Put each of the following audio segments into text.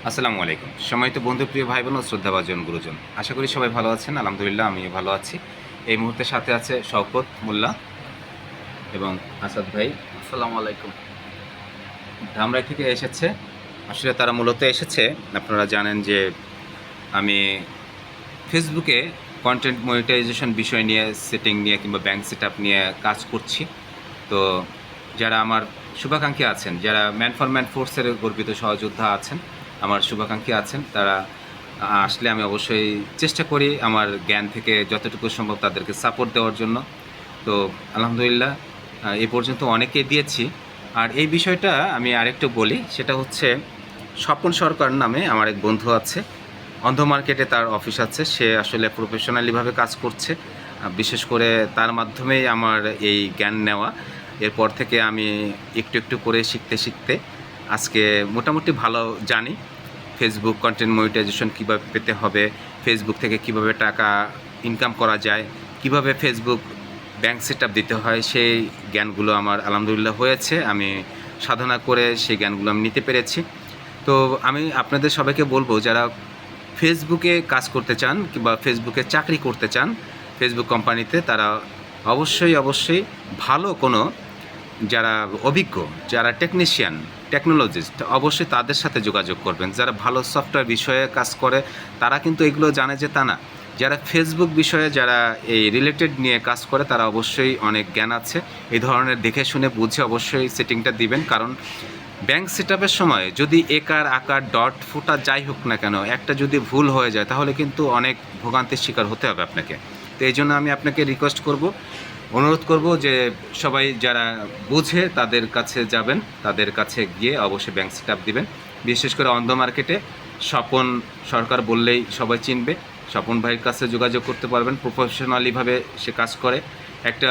আসসালামু আলাইকুম। সম্মানিত বন্ধু, প্রিয় ভাই বোন ও শ্রদ্ধাভাজন গুরুজন, আশা করি সবাই ভালো আছেন। আলহামদুলিল্লাহ আমি ভালো আছি। এই মুহূর্তে সাথে আছে শওকত মোল্লা এবং আসাদ ভাই। আসসালামু আলাইকুম। ধামরাই থেকে এসেছে। আসলে তারা মূলত এসেছে, আপনারা জানেন যে আমি ফেসবুকে কন্টেন্ট মনিটাইজেশন বিষয় নিয়ে, সেটিং নিয়ে কিংবা ব্যাংক সেট আপ নিয়ে কাজ করছি। তো যারা আমার শুভাকাঙ্ক্ষী আছেন, যারা ম্যান ফর ম্যান ফোর্সের গর্বিত সহযোদ্ধা আছেন, আমার শুভাকাঙ্ক্ষী আছেন, তারা আসলে আমি অবশ্যই চেষ্টা করি আমার জ্ঞান থেকে যতটুকু সম্ভব তাদেরকে সাপোর্ট দেওয়ার জন্য। তো আলহামদুলিল্লাহ এ পর্যন্ত অনেকে দিয়েছি। আর এই বিষয়টা আমি আরেকটু বলি, সেটা হচ্ছে স্বপন সরকার নামে আমার এক বন্ধু আছে, অন্ধ মার্কেটে তার অফিস আছে। সে আসলে প্রফেশনালিভাবে কাজ করছে। বিশেষ করে তার মাধ্যমেই আমার এই জ্ঞান নেওয়া। এরপর থেকে আমি একটু একটু করে শিখতে শিখতে আজকে মোটামুটি ভালো জানি ফেসবুক কন্টেন্ট মনিটাইজেশন কীভাবে পেতে হবে, ফেসবুক থেকে কিভাবে টাকা ইনকাম করা যায়, কিভাবে ফেসবুক ব্যাংক সেট আপ দিতে হয়, সেই জ্ঞানগুলো আমার আলহামদুলিল্লাহ হয়েছে। আমি সাধনা করে সেই জ্ঞানগুলো আমি নিতে পেরেছি। তো আমি আপনাদের সবাইকে বলবো, যারা ফেসবুকে কাজ করতে চান কিংবা ফেসবুকে চাকরি করতে চান ফেসবুক কোম্পানিতে, তারা অবশ্যই ভালো কোনো, যারা অভিজ্ঞ, যারা টেকনিশিয়ান, টেকনোলজিস্ট, অবশ্যই তাদের সাথে যোগাযোগ করবেন। যারা ভালো সফটওয়্যার বিষয়ে কাজ করে তারা কিন্তু এগুলো জানে যে তা না। যারা ফেসবুক বিষয়ে, যারা এই রিলেটেড নিয়ে কাজ করে, তারা অবশ্যই অনেক জ্ঞান আছে। এই ধরনের দেখে শুনে বুঝে অবশ্যই সেটিংটা দিবেন। কারণ ব্যাংক সেট আপের সময় যদি একার আকার ডট ফুটা যাই হোক না কেন, একটা যদি ভুল হয়ে যায় তাহলে কিন্তু অনেক ভোগান্তির শিকার হতে হবে আপনাকে। তো এই জন্য আমি আপনাকে রিকোয়েস্ট করব, অনুরোধ করব যে সবাই যারা বুঝে তাদের কাছে যাবেন, তাদের কাছে গিয়ে অবশ্যই ব্যাংক সেট আপ দিবেন। বিশেষ করে অন্ধ মার্কেটে স্বপন সরকার বললেই সবাই চিনবে। স্বপন ভাইয়ের কাছে যোগাযোগ করতে পারবেন। প্রফেশনালিভাবে সে কাজ করে। একটা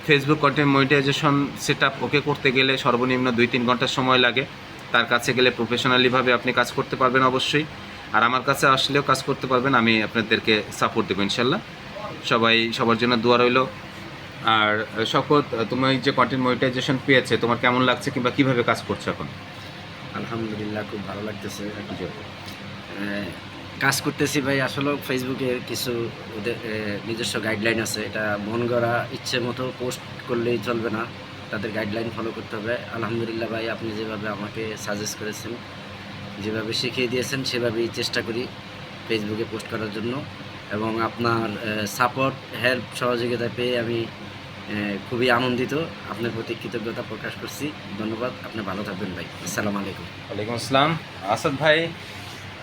Facebook content monetization set up okay করতে গেলে সর্বনিম্ন 2-3 ঘন্টা সময় লাগে। তার কাছে গেলে প্রফেশনালিভাবে আপনি কাজ করতে পারবেন অবশ্যই। আর আমার কাছে আসলেও কাজ করতে পারবেন। আমি আপনাদেরকে সাপোর্ট দেবো ইনশাল্লাহ। সবাই, সবার জন্য দোয়া রইল। আর শপথ, তুমি যে কন্টেন্ট মনিটাইজেশন পেয়েছে, তোমার কেমন লাগছে কিংবা কিভাবে কাজ করছো এখন? আলহামদুলিল্লাহ, খুব ভালো লাগতেছে। কাজ করতেছি ভাই। আসলে ফেসবুকের কিছু ওদের নিজস্ব গাইডলাইন আছে। এটা মন গড়া ইচ্ছে মতো পোস্ট করলেই চলবে না, তাদের গাইডলাইন ফলো করতে হবে। আলহামদুলিল্লাহ ভাই, আপনি যেভাবে আমাকে সাজেস্ট করেছেন, যেভাবে শিখিয়ে দিয়েছেন, সেভাবেই চেষ্টা করি ফেসবুকে পোস্ট করার জন্য। এবং আপনার সাপোর্ট, হেল্প, সহযোগিতা পেয়ে আমি খুবই আনন্দিত। আপনার প্রতি কৃতজ্ঞতা প্রকাশ করছি। ধন্যবাদ। আপনি ভালো থাকবেন ভাই। আসসালামু আলাইকুম। ওয়ালাইকুম আসসালাম। আসাদ ভাই,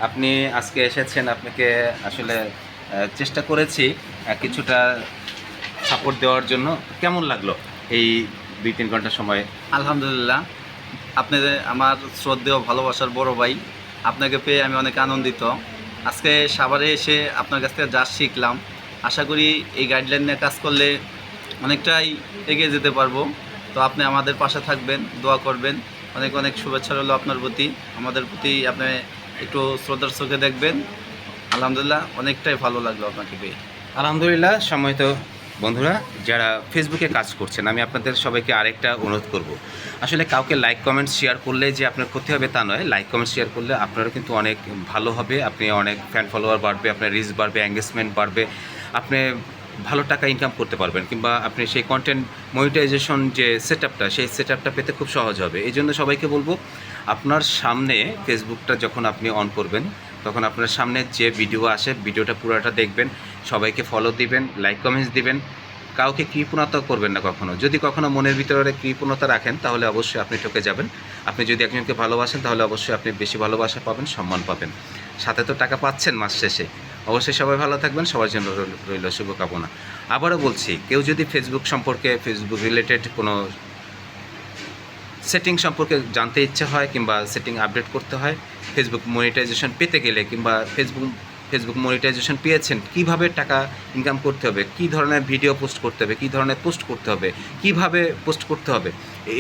আপনি আজকে এসেছেন, আপনাকে আসলে চেষ্টা করেছি কিছুটা সাপোর্ট দেওয়ার জন্য। কেমন লাগলো এই 2-3 ঘন্টা সময়? আলহামদুলিল্লাহ, আপনি আমার শ্রদ্ধেয় ভালোবাসার বড় ভাই। আপনাকে পেয়ে আমি অনেক আনন্দিত। আজকে সাভারে এসে আপনার কাছ থেকে যা শিখলাম, আশা করি এই গাইডলাইন নিয়ে কাজ করলে অনেকটাই এগিয়ে যেতে পারবো। তো আপনি আমাদের পাশে থাকবেন, দোয়া করবেন। অনেক অনেক শুভেচ্ছা রইল আপনার প্রতি। আমাদের প্রতি আপনি একটু শ্রদ্ধার চোখে দেখবেন। আলহামদুলিল্লাহ, অনেকটাই ভালো লাগলো আপনাকে পেয়ে। আলহামদুলিল্লাহ। সম্মানিত বন্ধুরা, যারা ফেসবুকে কাজ করছেন, আমি আপনাদের সবাইকে আরেকটা অনুরোধ করব। আসলে কাউকে লাইক কমেন্ট শেয়ার করলে যে আপনার ক্ষতি হবে তা নয়। লাইক কমেন্ট শেয়ার করলে আপনারও কিন্তু অনেক ভালো হবে। আপনি অনেক ফ্যান ফলোয়ার বাড়বে, আপনার রিচ বাড়বে, এঙ্গেজমেন্ট বাড়বে, আপনি ভালো টাকা ইনকাম করতে পারবেন, কিংবা আপনি সেই কন্টেন্ট মনিটাইজেশন যে সেট আপটা, সেই সেট আপটা পেতে খুব সহজ হবে। এই জন্য সবাইকে বলবো, আপনার সামনে ফেসবুকটা যখন আপনি অন করবেন, তখন আপনার সামনে যে ভিডিও আসে, ভিডিওটা পুরোটা দেখবেন, সবাইকে ফলো দিবেন, লাইক কমেন্টস দিবেন। কাউকে কৃপণতা করবেন না কখনো। যদি কখনো মনের ভিতরে কৃপণতা রাখেন, তাহলে অবশ্যই আপনি ঠকে যাবেন। আপনি যদি একজনকে ভালোবাসেন, তাহলে অবশ্যই আপনি বেশি ভালোবাসা পাবেন, সম্মান পাবেন, সাথে তো টাকা পাচ্ছেন মাস শেষে। অবশ্যই সবাই ভালো থাকবেন। সবার জন্য রইল শুভকামনা। আবারও বলছি, কেউ যদি ফেসবুক সম্পর্কে, ফেসবুক রিলেটেড কোনো সেটিং সম্পর্কে জানতে ইচ্ছে হয় কিংবা সেটিং আপডেট করতে হয়, ফেসবুক মনিটাইজেশন পেতে গেলে, কিংবা ফেসবুক মনিটাইজেশন পেয়েছেন, কিভাবে টাকা ইনকাম করতে হবে, কী ধরনের ভিডিও পোস্ট করতে হবে, কী ধরনের পোস্ট করতে হবে, কিভাবে পোস্ট করতে হবে,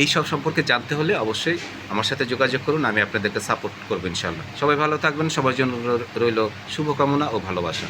এই সব সম্পর্কে জানতে হলে অবশ্যই আমার সাথে যোগাযোগ করুন। আমি আপনাদেরকে সাপোর্ট করবো ইনশাআল্লাহ। সবাই ভালো থাকবেন। সবার জন্য রইল শুভকামনা ও ভালোবাসা।